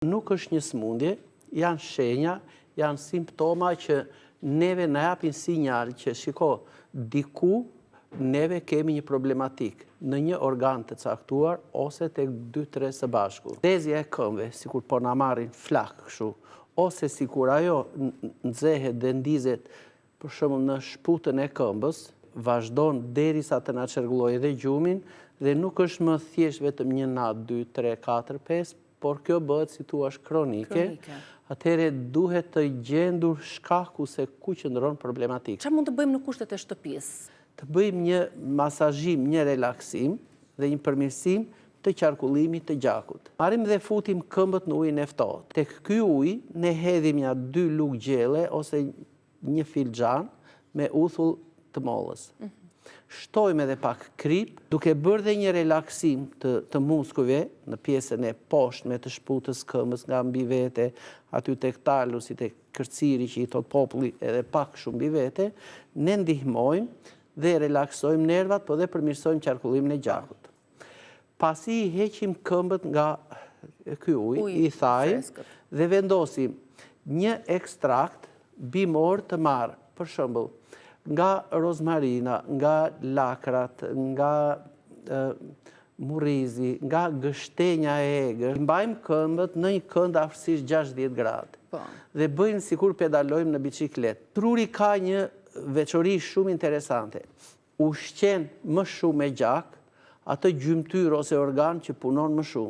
Nuk është një smundje, janë shenja, janë simptoma që neve na japin sinjal që shiko, diku neve kemi një problematik në një organ të caktuar ose tek 2-3 së bashku. Lezja e këmbëve, sikur po na marrin flak kështu, ose sikur ajo nxehet dhe ndizet për shembull në shputën e këmbës, vazhdon derisa të na çrregullojë edhe gjumin dhe nuk është më thjesht vetëm një natë, 2, 3, 4, 5, por kjo bëhet si thua kronike. Atëherë duhet të gjendur shkaku se ku qëndron problematika. Çfarë mund të bëjmë në kushtet e shtëpisë? Të bëjmë një masazhim, një relaksim dhe një përmirësim të qarkullimit të gjakut. Marrim dhe futim këmbët në ujin e ftohtë. Tek ky ujë ne hedhim ja 2 lugë gjelle ose një filxhan me uthull të mollës. Shtojmë edhe pak krip, duke bërë dhe një relaksim të muskujve në pjesën e poshtme të shputës këmbës nga mbi vete, aty tek talusi, tek kërciri që i thot populli edhe pak shumë mbi vete, ne ndihmojmë dhe relaksojmë nervat, po dhe përmirësojmë qarkullimin e gjakut. Pasi i heqim këmbët nga ky ujë, i thajmë dhe vendosim një ekstrakt bimor të marrë, për shembull, nga rozmarina, nga lakrat, nga murrizi, nga gështenja e egër. Mbajmë këmbët në një kënd afërsisht 60 gradë dhe bëjmë sikur pedalojmë në biçikletë. Truri ka një veçori shumë interesante. Ushqen më shumë me gjak atë gjymtyr ose organ që punon më shumë.